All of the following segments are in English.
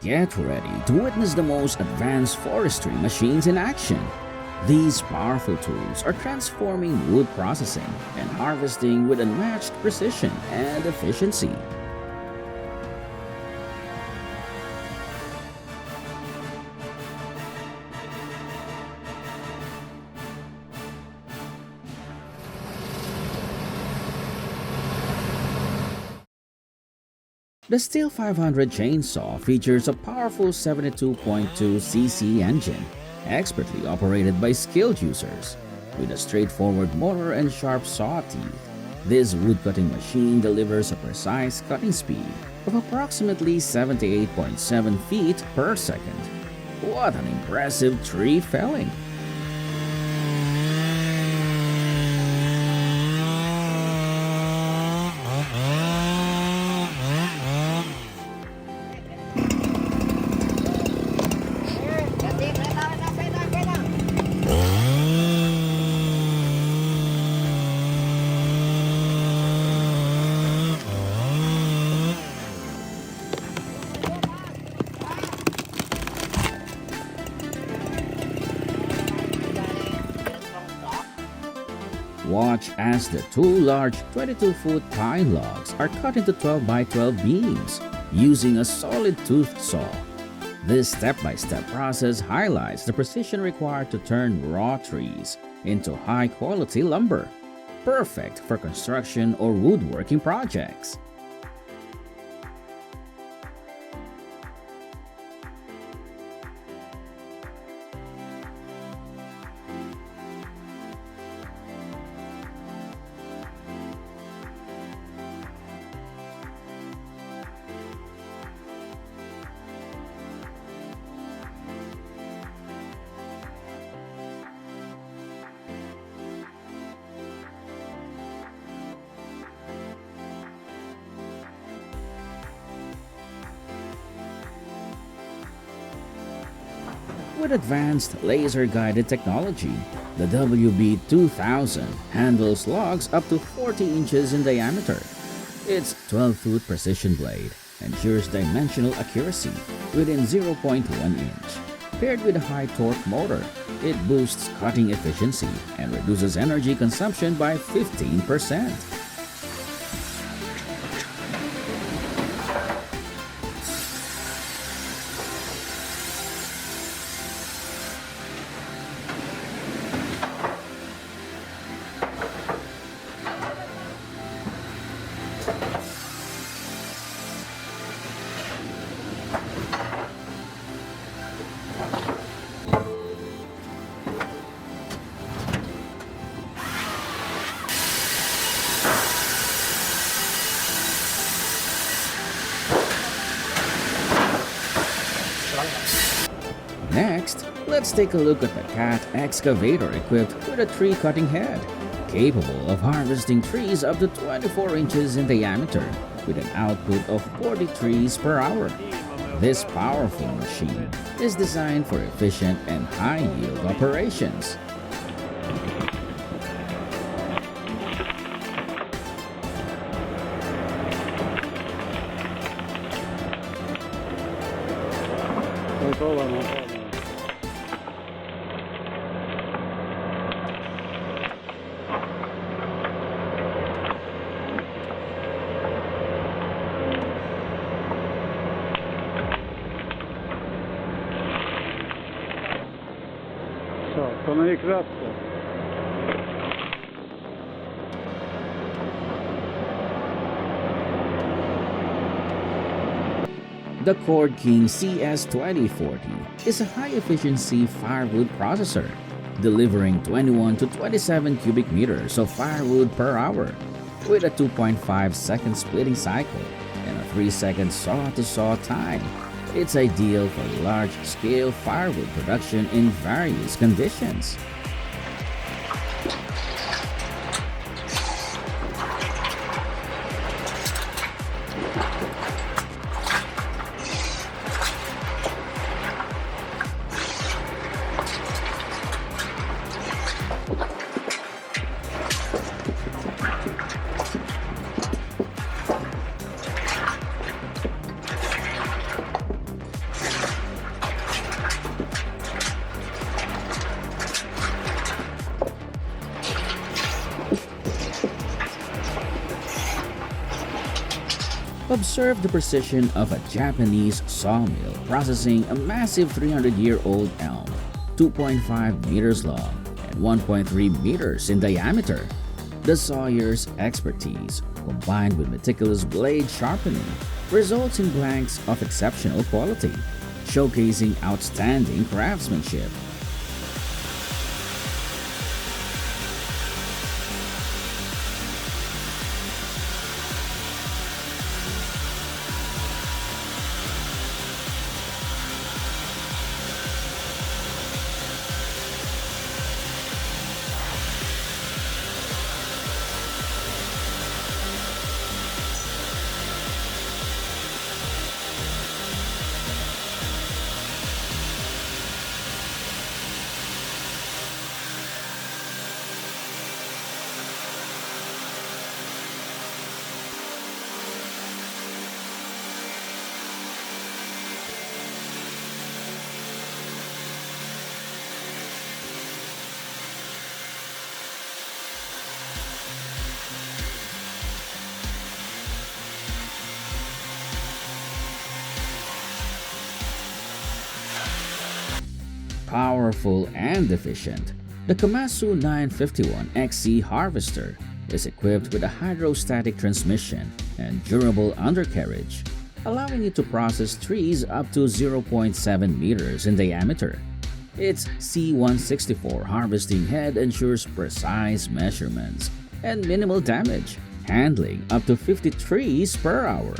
Get ready to witness the most advanced forestry machines in action. These powerful tools are transforming wood processing and harvesting with unmatched precision and efficiency. The Steel 500 chainsaw features a powerful 72.2cc engine, expertly operated by skilled users. With a straightforward motor and sharp saw teeth, this woodcutting machine delivers a precise cutting speed of approximately 78.7 feet per second. What an impressive tree felling! Watch as the two large 22-foot pine logs are cut into 12 by 12 beams using a solid toothed saw. This step-by-step process highlights the precision required to turn raw trees into high-quality lumber, perfect for construction or woodworking projects. With advanced laser-guided technology, the WB2000 handles logs up to 40 inches in diameter. Its 12-foot precision blade ensures dimensional accuracy within 0.1 inch. Paired with a high-torque motor, it boosts cutting efficiency and reduces energy consumption by 15%. Next, let's take a look at the Cat Excavator equipped with a tree cutting head, capable of harvesting trees up to 24 inches in diameter with an output of 40 trees per hour. This powerful machine is designed for efficient and high-yield operations. Kolla gick rätt då. The Cord King CS2040 is a high-efficiency firewood processor, delivering 21 to 27 cubic meters of firewood per hour with a 2.5-second splitting cycle and a 3-second saw-to-saw time. It's ideal for large-scale firewood production in various conditions. Observe the precision of a Japanese sawmill processing a massive 300-year-old elm, 2.5 meters long and 1.3 meters in diameter. The sawyer's expertise, combined with meticulous blade sharpening, results in blanks of exceptional quality, showcasing outstanding craftsmanship. Powerful and efficient, the Komatsu 951 XC harvester is equipped with a hydrostatic transmission and durable undercarriage, allowing it to process trees up to 0.7 meters in diameter. Its C164 harvesting head ensures precise measurements and minimal damage, handling up to 50 trees per hour.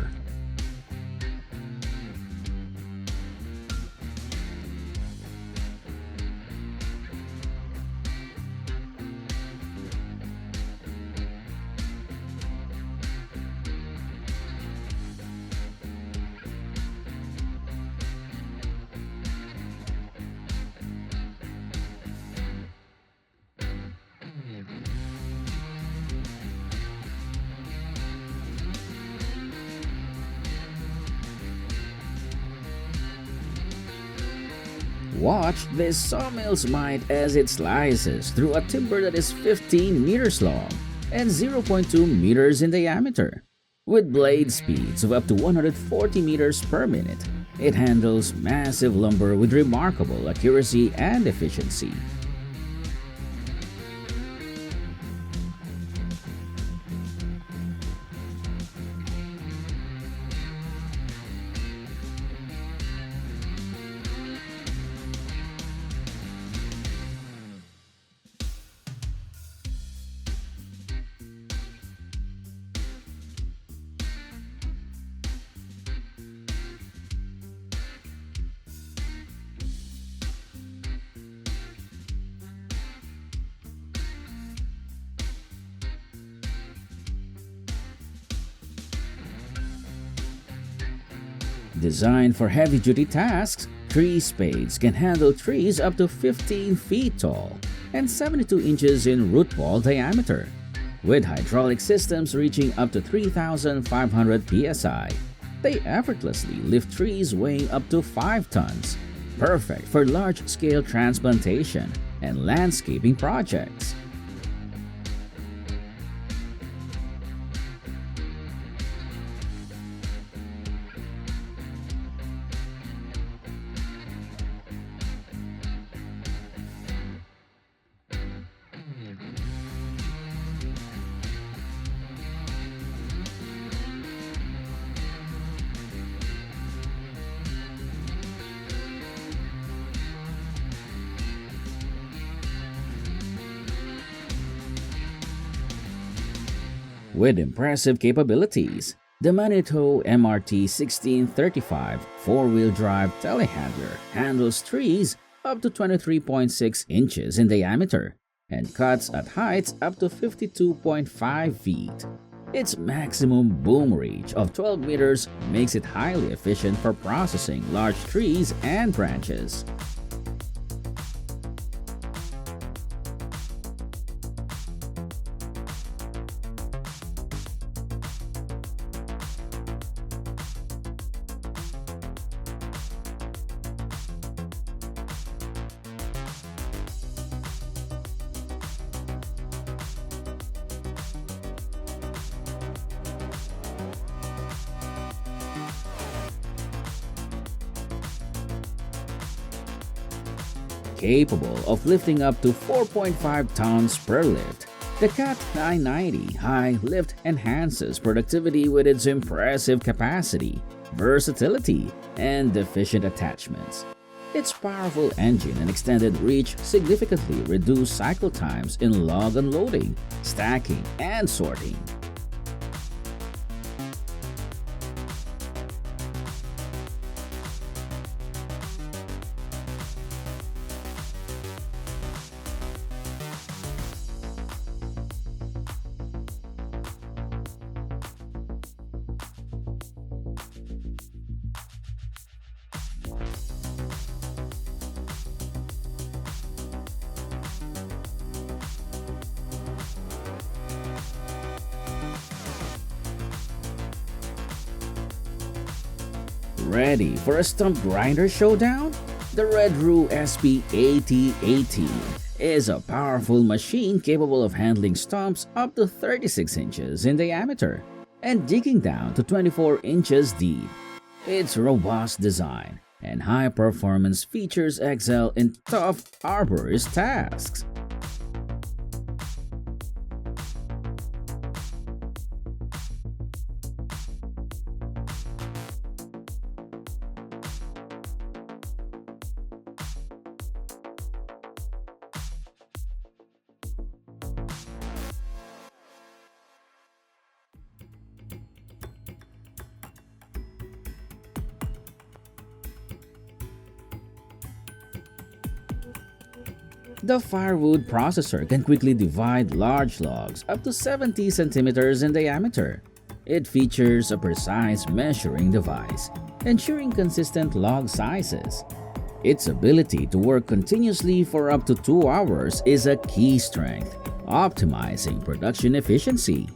Watch this sawmill's might as it slices through a timber that is 15 meters long and 0.2 meters in diameter. With blade speeds of up to 140 meters per minute, it handles massive lumber with remarkable accuracy and efficiency. Designed for heavy-duty tasks, tree spades can handle trees up to 15 feet tall and 72 inches in root ball diameter, with hydraulic systems reaching up to 3,500 psi. They effortlessly lift trees weighing up to 5 tons, perfect for large-scale transplantation and landscaping projects. With impressive capabilities, the Manito MRT 1635 four-wheel drive telehandler handles trees up to 23.6 inches in diameter and cuts at heights up to 52.5 feet. Its maximum boom reach of 12 meters makes it highly efficient for processing large trees and branches. capable of lifting up to 4.5 tons per lift. The Cat 990 high lift enhances productivity with its impressive capacity, versatility, and efficient attachments. Its powerful engine and extended reach significantly reduce cycle times in log unloading, stacking, and sorting. Ready for a stump grinder showdown? The Red Roo SP8018 is a powerful machine capable of handling stumps up to 36 inches in diameter and digging down to 24 inches deep. Its robust design and high-performance features excel in tough arborist tasks. The firewood processor can quickly divide large logs up to 70 centimeters in diameter. It features a precise measuring device, ensuring consistent log sizes. Its ability to work continuously for up to 2 hours is a key strength, optimizing production efficiency.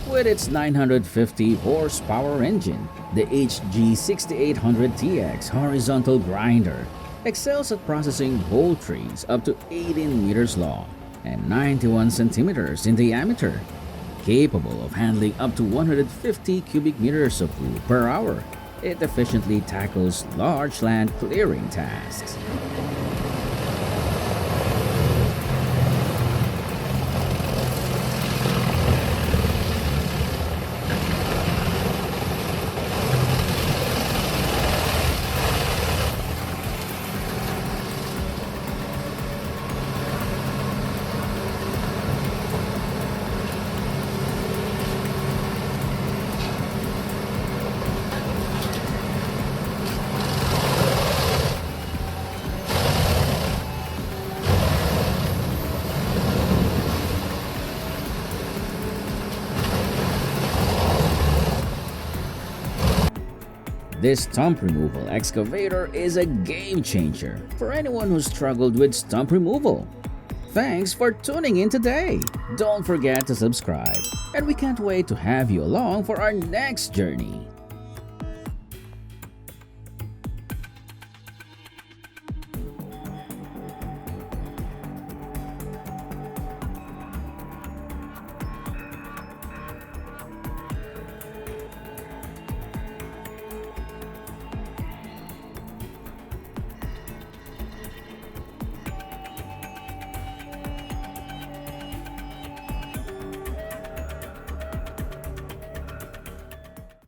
With its 950 horsepower engine, the HG6800TX horizontal grinder excels at processing whole trees up to 18 meters long and 91 centimeters in diameter, capable of handling up to 150 cubic meters of wood per hour. It efficiently tackles large land clearing tasks. This stump removal excavator is a game changer for anyone who struggled with stump removal. Thanks for tuning in today. Don't forget to subscribe, and we can't wait to have you along for our next journey.